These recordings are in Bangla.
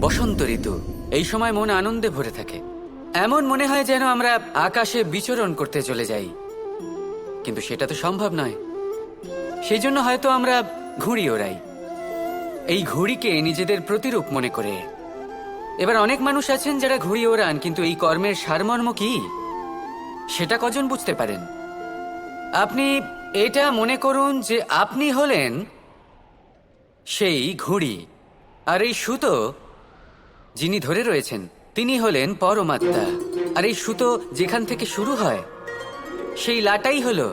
বসন্ত ঋতু। এই সময় মন আনন্দে ভরে থাকে। এমন মনে হয় যেন আমরা আকাশে বিচরণ করতে চলে যাই, কিন্তু সেটা তো সম্ভব নয়। সেই জন্য হয়তো আমরা ঘুড়ি ওড়াই, এই ঘুড়িকে নিজেদের প্রতিরূপ মনে করে। এবার অনেক মানুষ আছেন যারা ঘুড়ি ওড়ান, কিন্তু এই কর্মের সারমর্ম কি সেটা কজন বুঝতে পারেন? আপনি এটা মনে করুন যে আপনি হলেন সেই ঘুড়ি, আর এই সুতো যিনি ধরে রয়েছেন তিনি হলেন পরমাত্মা। আর এই সুতো যেখান থেকে শুরু হয় সেই লাটাই হলো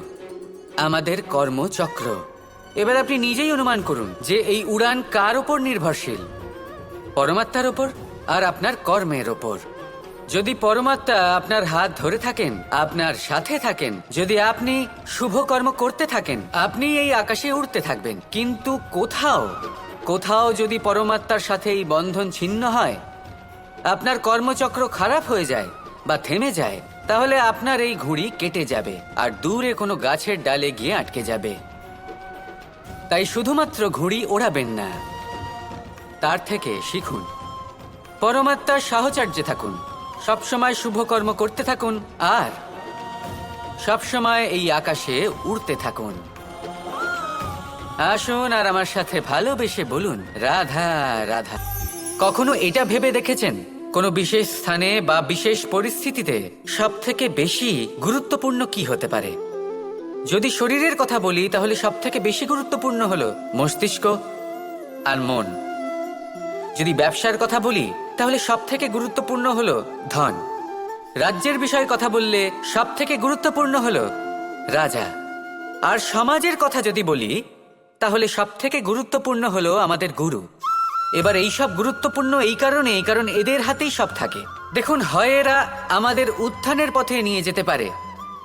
আমাদের কর্মচক্র। এবার আপনি নিজেই অনুমান করুন যে এই উড়ান কার ওপর নির্ভরশীল? পরমাত্মার ওপর আর আপনার কর্মের ওপর। যদি পরমাত্মা আপনার হাত ধরে থাকেন, আপনার সাথে থাকেন, যদি আপনি শুভ কর্ম করতে থাকেন, আপনি এই আকাশে উড়তে থাকবেন। কিন্তু কোথাও কোথাও যদি পরমাত্মার সাথে এই বন্ধন ছিন্ন হয়, আপনার কর্মচক্র খারাপ হয়ে যায় বা থেমে যায়, তাহলে আপনার এই ঘুড়ি কেটে যাবে আর দূরে কোনো গাছের ডালে গিয়ে আটকে যাবে। তাই শুধুমাত্র ঘুড়ি ওড়াবেন না, তার থেকে শিখুন, পরমাত্মার সাহচর্যে থাকুন, সবসময় শুভ কর্ম করতে থাকুন আর সবসময় এই আকাশে উড়তে থাকুন। আসুন আর আমার সাথে ভালোবেসে বলুন, রাধা রাধা। কখনো এটা ভেবে দেখেছেন কোনো বিশেষ স্থানে বা বিশেষ পরিস্থিতিতে সব থেকে বেশি গুরুত্বপূর্ণ কি হতে পারে? যদি শরীরের কথা বলি তাহলে সব থেকে বেশি গুরুত্বপূর্ণ হলো মস্তিষ্ক আর মন। যদি ব্যবসার কথা বলি তাহলে সব থেকে গুরুত্বপূর্ণ হলো ধন। রাজ্যের বিষয়ে কথা বললে সব থেকে গুরুত্বপূর্ণ হলো রাজা। আর সমাজের কথা যদি বলি তাহলে সব থেকে গুরুত্বপূর্ণ হলো আমাদের গুরু। এবার এই সব গুরুত্বপূর্ণ কারণ এদের হাতেই সব থাকে। দেখুন, হয় এরা আমাদের উত্থানের পথে নিয়ে যেতে পারে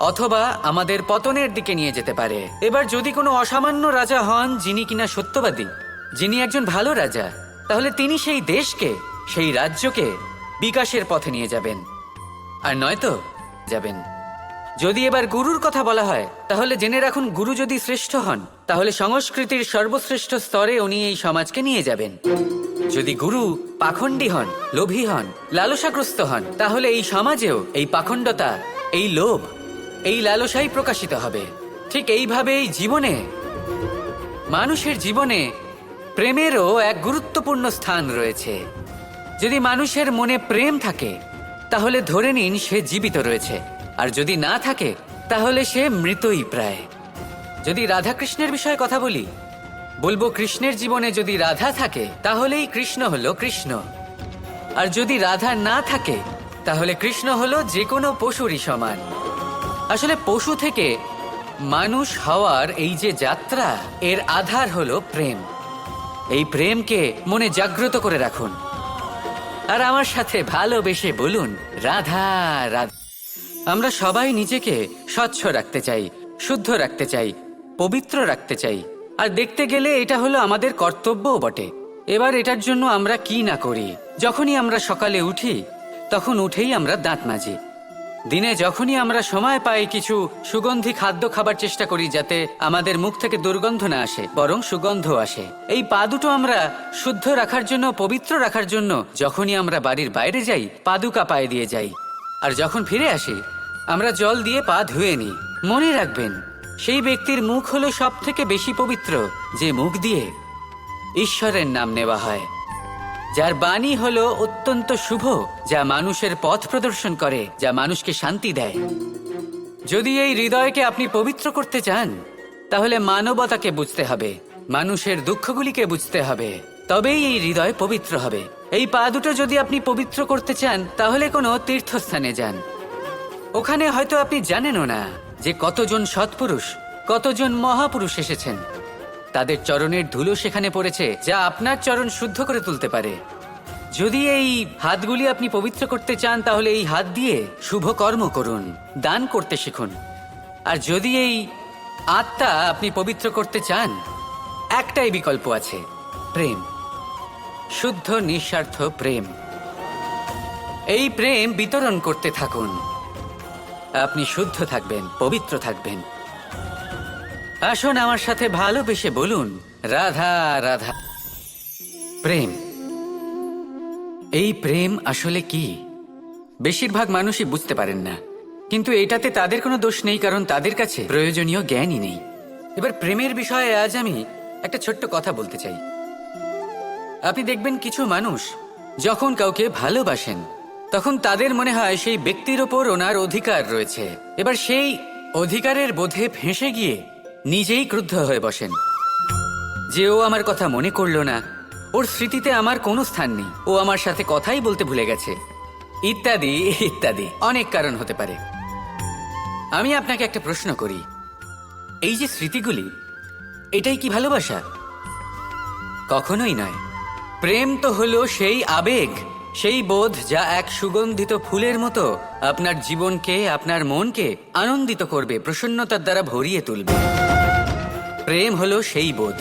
অথবা আমাদের পতনের দিকে নিয়ে যেতে পারে। এবার যদি কোনো অসামান্য রাজা হন যিনি কিনা সত্যবাদী, যিনি একজন ভালো রাজা, তাহলে তিনি সেই দেশকে, সেই রাজ্যকে বিকাশের পথে নিয়ে যাবেন, আর নয়তো যাবেন। যদি এবার গুরুর কথা বলা হয় তাহলে জেনে রাখুন, গুরু যদি শ্রেষ্ঠ হন তাহলে সংস্কৃতির সর্বশ্রেষ্ঠ স্তরে উনি এই সমাজকে নিয়ে যাবেন। যদি গুরু পাখণ্ডী হন, লোভী হন, লালসাগ্রস্ত হন, তাহলে এই সমাজেও এই পাখণ্ডতা, এই লোভ, এই লালসাই প্রকাশিত হবে। ঠিক এইভাবেই জীবনে, মানুষের জীবনে প্রেমেরও এক গুরুত্বপূর্ণ স্থান রয়েছে। যদি মানুষের মনে প্রেম থাকে তাহলে ধরে নিন সে জীবিত রয়েছে, আর যদি না থাকে তাহলে সে মৃতই প্রায়। যদি রাধাকৃষ্ণের বিষয়ে কথা বলি, বলবো কৃষ্ণের জীবনে যদি রাধা থাকে তাহলেই কৃষ্ণ হলো কৃষ্ণ, আর যদি রাধা না থাকে তাহলে কৃষ্ণ হলো যে কোনো পশুরই সমান। আসলে পশু থেকে মানুষ হওয়ার এই যে যাত্রা, এর আধার হলো প্রেম। এই প্রেমকে মনে জাগ্রত করে রাখুন আর আমার সাথে ভালোবেসে বলুন, রাধা রাধা। আমরা সবাই নিজেকে স্বচ্ছ রাখতে চাই, শুদ্ধ রাখতে চাই, পবিত্র রাখতে চাই, আর দেখতে গেলে এটা হলো আমাদের কর্তব্যও বটে। এবার এটার জন্য আমরা কি না করি। যখনই আমরা সকালে উঠি তখন উঠেই আমরা দাঁত মাজি। দিনে যখনই আমরা সময় পাই কিছু সুগন্ধি খাদ্য খাবার চেষ্টা করি, যাতে আমাদের মুখ থেকে দুর্গন্ধ না আসে, বরং সুগন্ধ আসে। এই পা দুটো আমরা শুদ্ধ রাখার জন্য, পবিত্র রাখার জন্য যখনই আমরা বাড়ির বাইরে যাই পাদুকা পায়ে দিয়ে যাই, আর যখন ফিরে আসি আমরা জল দিয়ে পা ধুয়ে নিই। মনে রাখবেন, সেই ব্যক্তির মুখ হলো সব থেকে বেশি পবিত্র যে মুখ দিয়ে ঈশ্বরের নাম নেওয়া হয়, যার বাণী হলো অত্যন্ত শুভ, যা মানুষের পথ প্রদর্শন করে, যা মানুষকে শান্তি দেয়। যদি এই হৃদয়কে আপনি পবিত্র করতে চান তাহলে মানবতাকে বুঝতে হবে, মানুষের দুঃখগুলিকে বুঝতে হবে, তবেই এই হৃদয় পবিত্র হবে। এই পা দুটো যদি আপনি পবিত্র করতে চান তাহলে কোনো তীর্থস্থানে যান। ওখানে হয়তো আপনি জানেনও না যে কতজন সৎপুরুষ, কতজন মহাপুরুষ এসেছেন। তাদের চরণের ধুলো সেখানে পড়েছে, যা আপনার চরণ শুদ্ধ করে তুলতে পারে। যদি এই হাতগুলি আপনি পবিত্র করতে চান তাহলে এই হাত দিয়ে শুভ কর্ম করুন, দান করতে শিখুন। আর যদি এই আত্মা আপনি পবিত্র করতে চান, একটাই বিকল্প আছে, প্রেম, শুদ্ধ নিঃস্বার্থ প্রেম। এই প্রেম বিতরণ করতে থাকুন, আপনি শুদ্ধ থাকবেন, পবিত্র থাকবেন। আসুন আমার সাথে ভালোবেসে বলুন, রাধা রাধা। প্রেম, এই প্রেম আসলে কি বেশিরভাগ মানুষই বুঝতে পারেন না, কিন্তু এটাতে তাদের কোনো দোষ নেই, কারণ তাদের কাছে প্রয়োজনীয় জ্ঞানই নেই। এবার প্রেমের বিষয়ে আজ আমি একটা ছোট্ট কথা বলতে চাই। আপনি দেখবেন কিছু মানুষ যখন কাউকে ভালোবাসেন তখন তাদের মনে হয় সেই ব্যক্তির ওপর ওনার অধিকার রয়েছে। এবার সেই অধিকারের বোধে ফেঁসে গিয়ে নিজেই ক্রুদ্ধ হয়ে বসেন যে ও আমার কথা মনে করলো না, ওর স্মৃতিতে আমার কোনো স্থান নেই, ও আমার সাথে কথাই বলতে ভুলে গেছে, ইত্যাদি ইত্যাদি অনেক কারণ হতে পারে। আমি আপনাকে একটা প্রশ্ন করি, এই যে স্মৃতিগুলি, এটাই কি ভালোবাসা? কখনোই নয়। প্রেম তো হলো সেই আবেগ, সেই বোধ যা এক সুগন্ধিত ফুলের মতো আপনার জীবনকে, আপনার মনকে আনন্দিত করবে, প্রসন্নতার দ্বারা ভরিয়ে তুলবে। প্রেম হলো সেই বোধ।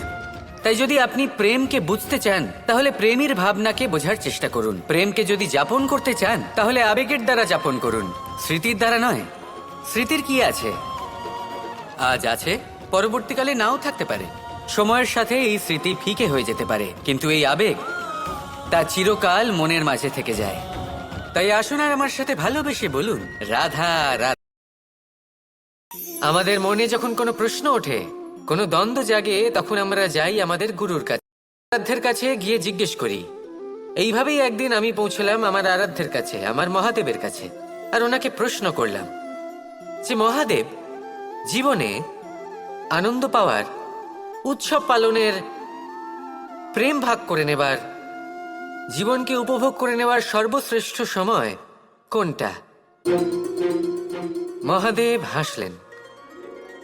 তাই যদি আপনি প্রেমকে বুঝতে চান তাহলে প্রেমের ভাবনাকে বোঝার চেষ্টা করুন। প্রেমকে যদি যাপন করতে চান তাহলে আবেগের দ্বারা যাপন করুন, স্মৃতির দ্বারা নয়। স্মৃতির কি আছে? আজ আছে, পরবর্তীকালে নাও থাকতে পারে। সময়ের সাথে এই স্মৃতি ফিকে হয়ে যেতে পারে, কিন্তু এই আবেগ তা চিরকাল মনের মাঝে থেকে যায়। তাই আসুন আর আমার সাথে ভালোবেসে বলুন, রাধা রাধা। আমাদের মনে যখন কোনো প্রশ্ন ওঠে, কোনো দ্বন্দ্ব জাগে, তখন আমরা যাই আমাদের গুরুর কাছে, আরাধ্যের কাছে গিয়ে জিজ্ঞেস করি। এইভাবেই একদিন আমি পৌঁছলাম আমার আরাধ্যের কাছে, আমার মহাদেবের কাছে, আর ওনাকে প্রশ্ন করলাম যে মহাদেব, জীবনে আনন্দ পাওয়ার, উৎসব পালনের, প্রেম ভাগ করে নেবার, জীবনকে উপভোগ করে নেওয়ার সর্বশ্রেষ্ঠ সময় কোনটা? মহাদেব হাসলেন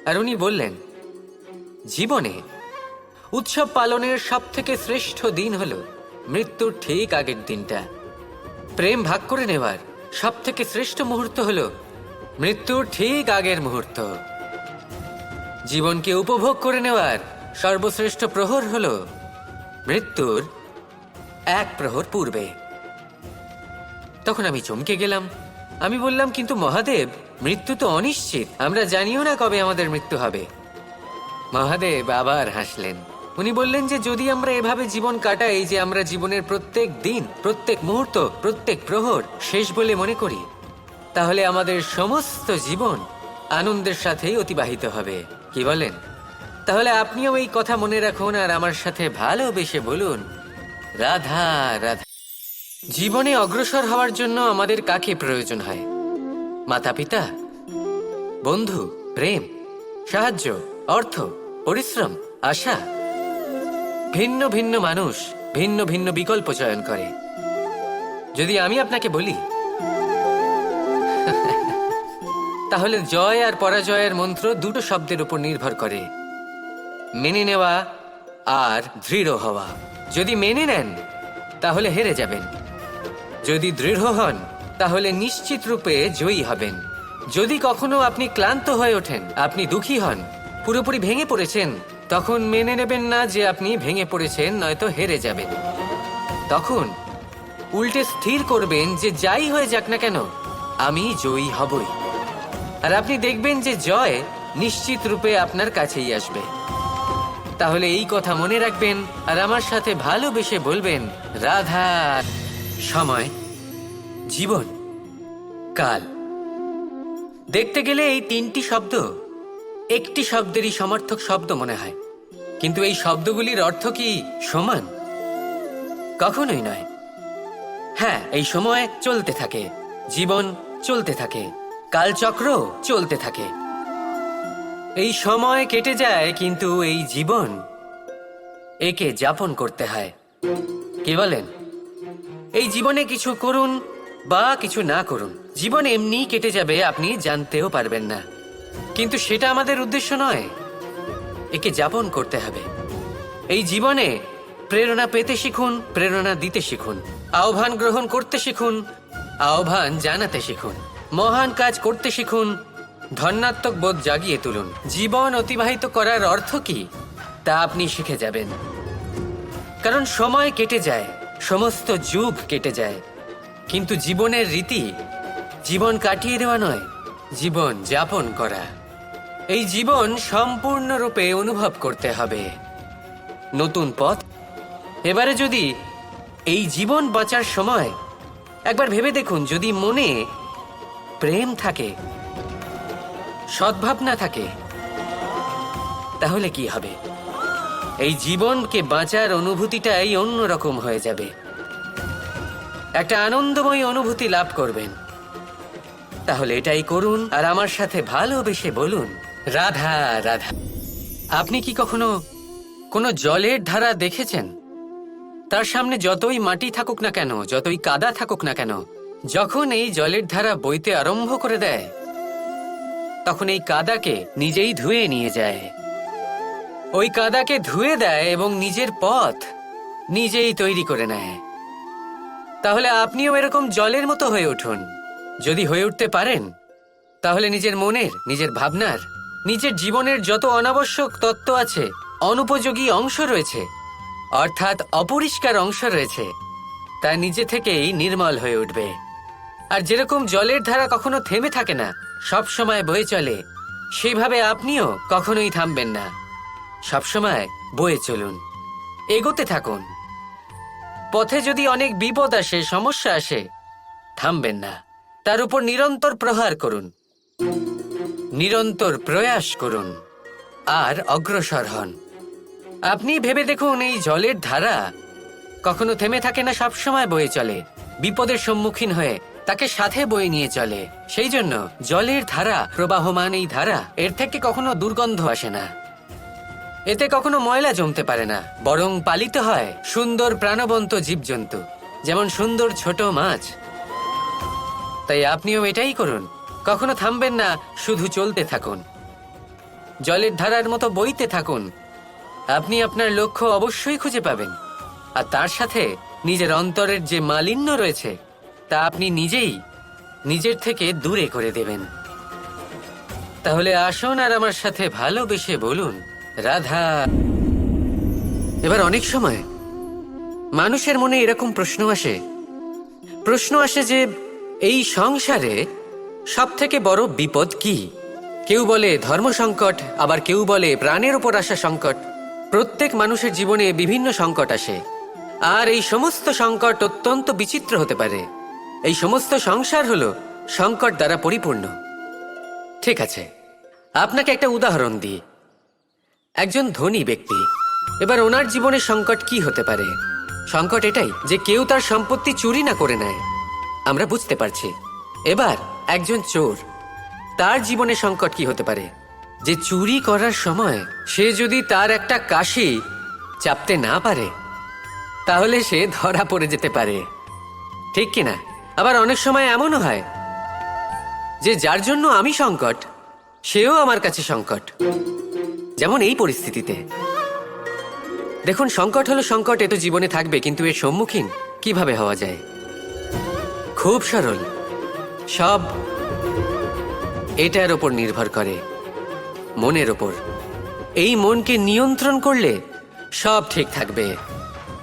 আর উনি বললেন, জীবনে উৎসব পালনের সবথেকে শ্রেষ্ঠ দিন হলো মৃত্যুর ঠিক আগের দিনটা। প্রেম ভাগ করে নেওয়ার সবথেকে শ্রেষ্ঠ মুহূর্ত হলো মৃত্যুর ঠিক আগের মুহূর্ত। জীবনকে উপভোগ করে নেওয়ার সর্বশ্রেষ্ঠ প্রহর হলো মৃত্যুর এক প্রহর পূর্বে। তখন আমি চমকে গেলাম। আমি বললাম, কিন্তু মহাদেব, মৃত্যু তো অনিশ্চিত, আমরা জানিও না কবে আমাদের মৃত্যু হবে। মহাদেব আবার হাসলেন। উনি বললেন যে যদি আমরা এভাবে জীবন কাটাই যে আমরা জীবনের প্রত্যেক দিন, প্রত্যেক মুহূর্ত, প্রত্যেক প্রহর শেষ বলে মনে করি, তাহলে আমাদের সমস্ত জীবন আনন্দের সাথেই অতিবাহিত হবে। কি বলেন? তাহলে আপনিও এই কথা মনে রাখুন আর আমার সাথে ভালোবেসে বলুন, রাধা রাধা। জীবনে অগ্রসর হওয়ার জন্য আমাদের কাকে প্রয়োজন হয়? মাতা পিতা, বন্ধু, প্রেম, সাহায্য, অর্থ, পরিশ্রম, আশা। ভিন্ন ভিন্ন মানুষ ভিন্ন ভিন্ন বিকল্প চয়ন করে। যদি আমি আপনাকে বলি তাহলে জয় আর পরাজয়ের মন্ত্র দুটো শব্দের উপর নির্ভর করে, মেনে নেওয়া আর দৃঢ় হওয়া। যদি মেনে নেন তাহলে হেরে যাবেন, যদি দৃঢ় হন তাহলে নিশ্চিত রূপে জয়ী হবেন। যদি কখনো আপনি ক্লান্ত হয়ে ওঠেন, আপনি দুঃখী হন, পুরোপুরি ভেঙে পড়েছেন, তখন মেনে নেবেন না যে আপনি ভেঙে পড়েছেন, নয়তো হেরে যাবেন। তখন উল্টে স্থির করবেন যে যাই হয়ে যাক না কেন, আমি জয়ী হবই। আর আপনি দেখবেন যে জয় নিশ্চিত রূপে আপনার কাছেই আসবে। তাহলে এই কথা মনে রাখবেন আর আমার সাথে ভালোবেসে বলবেন, রাধা। সময়, জীবন, কাল। দেখতে গেলে এই তিনটি শব্দ একটি শব্দেরই সমর্থক শব্দ মনে হয়, কিন্তু এই শব্দগুলির অর্থ কি সমান? কখনোই নয়। হ্যাঁ, এই সময় চলতে থাকে, জীবন চলতে থাকে, কালচক্র চলতে থাকে। এই সময় কেটে যায়, কিন্তু এই জীবন, একে যাপন করতে হয়। কি বলেন? এই জীবনে কিছু করুন বা কিছু না করুন, জীবন এমনি কেটে যাবে, আপনি জানতেও পারবেন না। কিন্তু সেটা আমাদের উদ্দেশ্য নয়, একে যাপন করতে হবে। এই জীবনে প্রেরণা পেতে শিখুন, প্রেরণা দিতে শিখুন, আহ্বান গ্রহণ করতে শিখুন, আহ্বান জানাতে শিখুন, মহান কাজ করতে শিখুন, ধন্যাত্মক বোধ জাগিয়ে তুলুন। জীবন অতিবাহিত করার অর্থ কি তা আপনি শিখে যাবেন। কারণ সময় কেটে যায়, সমস্ত যুগ কেটে যায়, কিন্তু জীবনের রীতি জীবন কাটিয়ে দেওয়া নয়, জীবন যাপন করা। এই জীবন সম্পূর্ণরূপে অনুভব করতে হবে। নতুন পথ। এবারে যদি এই জীবন বাঁচার সময় একবার ভেবে দেখুন, যদি মনে প্রেম থাকে, সদ্ভাবনা থাকে, তাহলে কি হবে? এই জীবনকে বাঁচার অনুভূতিটাই অন্যরকম হয়ে যাবে। একটা আনন্দময় অনুভূতি লাভ করবেন। তাহলে এটাই করুন আর আমার সাথে ভালোবেসে বলুন, রাধা রাধা। আপনি কি কখনো কোনো জলের ধারা দেখেছেন? তার সামনে যতই মাটি থাকুক না কেন, যতই কাদা থাকুক না কেন, যখন এই জলের ধারা বইতে আরম্ভ করে দেয়, তখন এই কাদাকে নিজেই ধুয়ে নিয়ে যায়। ওই কাদাকে ধুয়ে দেয় এবং নিজের পথ নিজেই তৈরি করে নেয়। তাহলে আপনিও এরকম জলের মতো হয়ে উঠুন। যদি হয়ে উঠতে পারেন, তাহলে নিজের মনের, নিজের ভাবনার, নিজের জীবনের যত অনাবশ্যক তত্ত্ব আছে, অনুপযোগী অংশ রয়েছে, অর্থাৎ অপরিষ্কার অংশ রয়েছে, তা নিজে থেকেই নির্মল হয়ে উঠবে। আর যেরকম জলের ধারা কখনো থেমে থাকে না, সব সময় বয়ে চলে, সেইভাবে আপনিও কখনোই থামবেন না। সবসময় বয়ে চলুন, এগোতে থাকুন। পথে যদি অনেক বিপদ আসে, সমস্যা আসে, থামবেন না। তার উপর নিরন্তর প্রহার করুন, নিরন্তর প্রয়াস করুন আর অগ্রসর হন। আপনি ভেবে দেখুন, এই জলের ধারা কখনো থেমে থাকে না, সবসময় বয়ে চলে। বিপদের সম্মুখীন হয়ে তাকে সাথে বয়ে নিয়ে চলে। সেই জন্য জলের ধারা, প্রবাহমান এই ধারা, এর থেকে কখনো দুর্গন্ধ আসে না। এতে কখনো ময়লা জমতে পারে না, বরং পালিত হয় সুন্দর প্রাণবন্ত জীবজন্তু, যেমন সুন্দর ছোট মাছ। তাই আপনিও এটাই করুন, কখনো থামবেন না, শুধু চলতে থাকুন, জলের ধারার মতো বইতে থাকুন। আপনি আপনার লক্ষ্য অবশ্যই খুঁজে পাবেন, আর তার সাথে নিজের অন্তরের যে মালিন্য রয়েছে, তা আপনি নিজেই নিজের থেকে দূরে করে দেবেন। তাহলে আসুন আর আমার সাথে ভালোবেসে বলুন, রাধা। এবার অনেক সময় মানুষের মনে এরকম প্রশ্ন আসে যে এই সংসারে সব থেকে বড় বিপদ কি? কেউ বলে ধর্ম সংকট, আবার কেউ বলে প্রাণের উপর আসা সংকট। প্রত্যেক মানুষের জীবনে বিভিন্ন সংকট আসে, আর এই সমস্ত সংকট অত্যন্ত বিচিত্র হতে পারে। এই সমস্ত সংসার হলো সংকট দ্বারা পরিপূর্ণ। ঠিক আছে, আপনাকে একটা উদাহরণ দিই। একজন ধনী ব্যক্তি, এবার ওনার জীবনে সংকট কি হতে পারে? সংকট এটাই যে কেউ তার সম্পত্তি চুরি না করে নেয়, আমরা বুঝতে পারছি। এবার একজন চোর, তার জীবনে সংকট কি হতে পারে? যে চুরি করার সময় সে যদি তার একটা কাশি চাপতে না পারে, তাহলে সে ধরা পড়ে যেতে পারে, ঠিক কিনা? আবার অনেক সময় এমনও হয় যে যার জন্য আমি সংকট, সেও আমার কাছে সংকট। যেমন এই পরিস্থিতিতে দেখুন, সংকট হলো সংকট, এ তো জীবনে থাকবে, কিন্তু এর সম্মুখীন কিভাবে হওয়া যায়? খুব সরল, সব এটার ওপর নির্ভর করে, মনের ওপর। এই মনকে নিয়ন্ত্রণ করলে সব ঠিক থাকবে।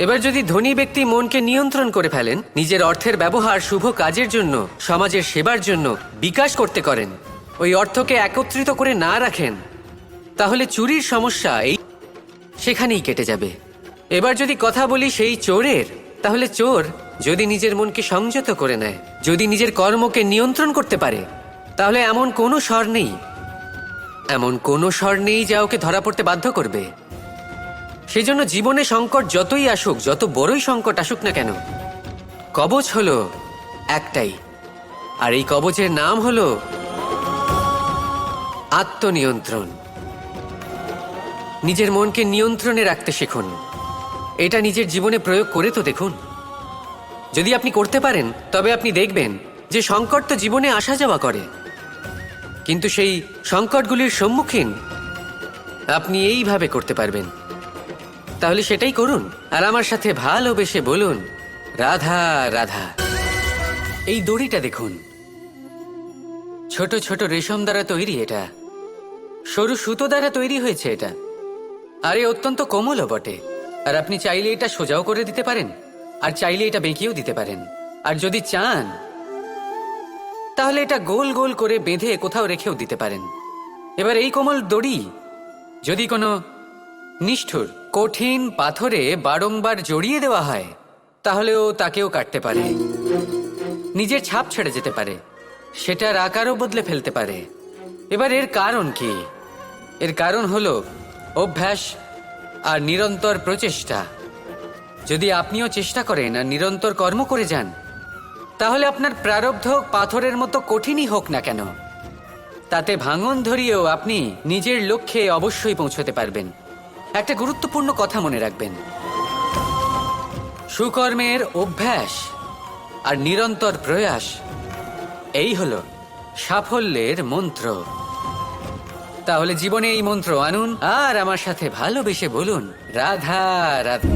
এবার যদি ধনী ব্যক্তি মনকে নিয়ন্ত্রণ করে ফেলেন, নিজের অর্থের ব্যবহার শুভ কাজের জন্য, সমাজের সেবার জন্য বিকাশ করতে করেন, ওই অর্থকে একত্রিত করে না রাখেন, তাহলে চুরির সমস্যা সেখানেই কেটে যাবে। এবার যদি কথা বলি সেই চোরের, তাহলে চোর যদি নিজের মনকে সংযত করে নেয়, যদি নিজের কর্মকে নিয়ন্ত্রণ করতে পারে, তাহলে এমন কোনো স্বর নেই যা ওকে ধরা পড়তে বাধ্য করবে। সেই জন্য জীবনে সংকট যতই আসুক, যত বড়ই সংকট আসুক না কেন, কবচ হলো একটাই, আর এই কবচের নাম হলো আত্মনিয়ন্ত্রণ। নিজের মনকে নিয়ন্ত্রণে রাখতে শিখুন। এটা নিজের জীবনে প্রয়োগ করে তো দেখুন। যদি আপনি করতে পারেন, তবে আপনি দেখবেন যে সংকট তো জীবনে আসা যাওয়া করে, কিন্তু সেই সংকটগুলির সম্মুখীন আপনি এইভাবে করতে পারবেন। তাহলে সেটাই করুন, আর আমার সাথে ভালোবেসে বলুন, রাধা রাধা। এই দড়িটা দেখুন, ছোট ছোট রেশম দ্বারা তৈরি, এটা সরু সুতো দ্বারা তৈরি হয়েছে এটা, আর এ অত্যন্ত কোমলও বটে। আর আপনি চাইলে এটা সোজাও করে দিতে পারেন, আর চাইলে এটা বেঁকিয়েও দিতে পারেন, আর যদি চান তাহলে এটা গোল গোল করে বেঁধে কোথাও রেখেও দিতে পারেন। এবার এই কোমল দড়ি যদি কোনো নিষ্ঠুর কঠিন পাথরে বারংবার জড়িয়ে দেওয়া হয়, তাহলেও তাকেও কাটতে পারে, নিজের ছাপ ছেড়ে যেতে পারে, সেটার আকারও বদলে ফেলতে পারে। এবার এর কারণ কি? এর কারণ হলো অভ্যাস আর নিরন্তর প্রচেষ্টা। যদি আপনিও চেষ্টা করেন আর নিরন্তর কর্ম করে যান, তাহলে আপনার প্রারব্ধ পাথরের মতো কঠিনই হোক না কেন, তাতে ভাঙন ধরিয়েও আপনি নিজের লক্ষ্যে অবশ্যই পৌঁছতে পারবেন। একটা গুরুত্বপূর্ণ কথা মনে রাখবেন, সুকর্মের অভ্যাস আর নিরন্তর প্রয়াস, এই হলো সাফল্যের মন্ত্র। তাহলে জীবনে এই মন্ত্র আনুন আর আমার সাথে ভালোবেসে বলুন, রাধা রাধা।